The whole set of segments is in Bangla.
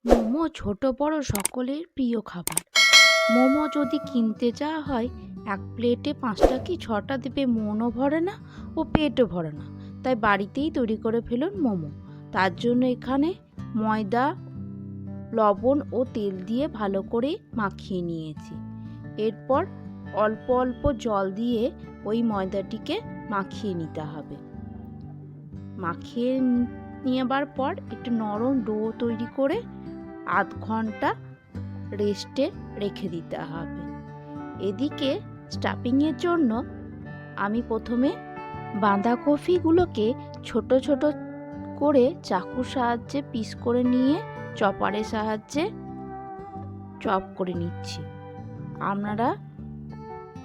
মোমো ছোট বড় সকলের প্রিয় খাবার। মোমো যদি কিনতে যাওয়া হয়, এক প্লেটে 5টা কি 6টা দেবে, মনও ভরে না ও পেটও ভরে না। তাই বাড়িতেই তৈরি করে ফেলুন মোমো। তার জন্য এখানে ময়দা, লবণ ও তেল দিয়ে ভালো করে মাখিয়ে নিয়েছি। এরপর অল্প অল্প জল দিয়ে ওই ময়দাটিকে মাখিয়ে নিতে হবে। মাখিয়ে নেবার পর একটু নরম ডো তৈরি করে আধ ঘন্টা রেস্টে রেখে দিতে হবে। এদিকে স্টাফিংয়ের জন্য আমি প্রথমে বাঁধাকপিগুলোকে ছোট ছোট করে চাকুর সাহায্যে পিস করে নিয়ে চপারের সাহায্যে চপ করে নিচ্ছি। আপনারা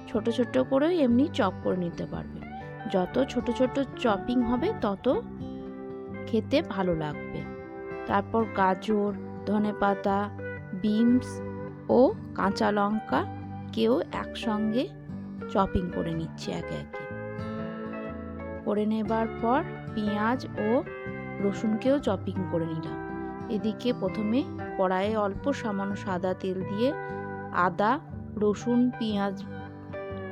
ছোট ছোট করে এমনি চপ করে নিতে পারবেন। যত ছোট ছোট চপিং হবে তত খেতে ভালো লাগবে। তারপর গাজর, ধনেপাতা, বিনস ও কাঁচা লঙ্কা কেও একসঙ্গে চপিং করে নিচ্ছি একে একে। করে নেবার পর পেঁয়াজ ও রসুনকেও চপিং করে নিলাম। এদিকে প্রথমে কড়াইয়ে অল্প সামান্য সাদা তেল দিয়ে আদা, রসুন, পেঁয়াজ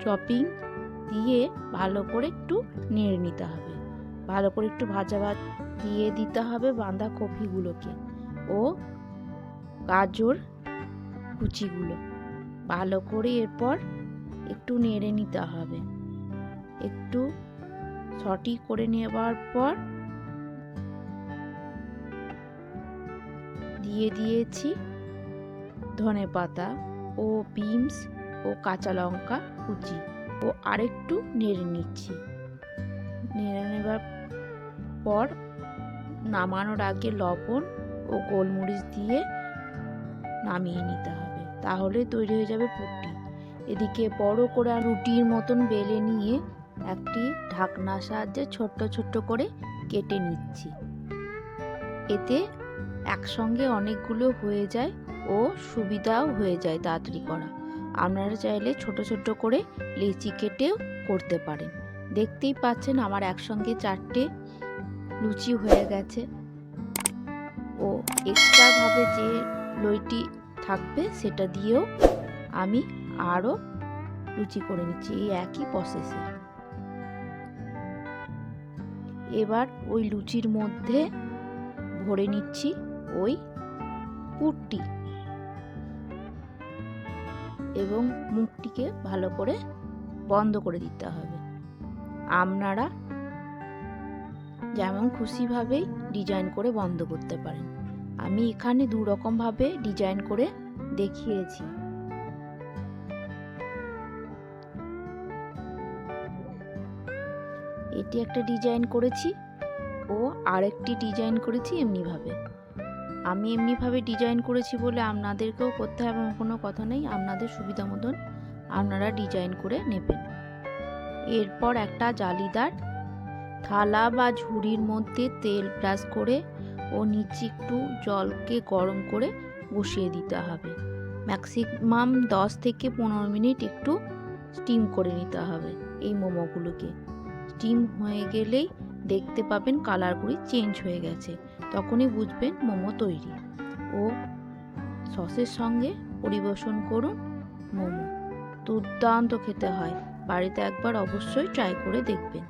চপিং দিয়ে ভালো করে একটু নেড়ে নিতে হবে। ভালো করে একটু ভাজা দিয়ে দিতে হবে বাঁধাকপিগুলোকে ও গাজর কুচিগুলো। ভালো করে এরপর একটু নেড়ে নিতে হবে। একটু সটি করে নেবার পর দিয়ে দিয়েছি ধনেপাতা ও বিনস ও কাঁচা লঙ্কা কুচি ও আরেকটু নেড়ে নিচ্ছি। নেড়ে নেবার পর নামানোর আগে লবণ ও গোলমরিচ দিয়ে নামিয়ে নিতে হবে। তাহলে তৈরি হয়ে যাবে পুটি। এদিকে বড় করে রুটির মতন বেলে নিয়ে একটি ঢাকনার সাহায্যে ছোট্ট ছোট্ট করে কেটে নিচ্ছি। এতে একসঙ্গে অনেকগুলো হয়ে যায় ও সুবিধাও হয়ে যায় তাড়াতাড়ি করা। আপনারা চাইলে ছোট ছোট করে লেচি কেটেও করতে পারেন। দেখতেই পাচ্ছেন আমার একসঙ্গে 4টে লুচি হয়ে গেছে ও এক্সট্রা ভাবে যে লইটি থাকবে সেটা দিয়েও আমি আরও লুচি করে নিচ্ছি এই একই প্রসেসে। এবার ওই লুচির মধ্যে ভরে নিচ্ছি ওই পুরটি এবং মুখটিকে ভালো করে বন্ধ করে দিতে হবে। আপনারা যেমন খুশিভাবেই ডিজাইন করে বন্ধ করতে পারেন। আমি এখানে 2 রকম ভাবে ডিজাইন করে দেখিয়েছি। এটি একটা ডিজাইন করেছি ও আরেকটি ডিজাইন করেছি এমনিভাবে। আমি এমনিভাবে ডিজাইন করেছি বলে আপনাদেরকেও করতে হবে এমন কোনো কথা নেই। আপনাদের সুবিধা মতন আপনারা ডিজাইন করে নেবেন। এরপর একটা জালিদার থালা বা ঝুড়ির মধ্যে তেল ব্রাশ করে ও নিচে একটু জলকে গরম করে বসিয়ে দিতে হবে। ম্যাক্সিমাম 10 থেকে 15 মিনিট একটু স্টিম করে নিতে হবে এই মোমোগুলোকে। স্টিম হয়ে গেলেই দেখতে পাবেন কালারগুলি চেঞ্জ হয়ে গেছে, তখনই বুঝবেন মোমো তৈরি। ও সসের সঙ্গে পরিবেশন করুন মোমো। দুর্দান্ত খেতে হয়। বাড়িতে একবার অবশ্যই ট্রাই করে দেখবেন।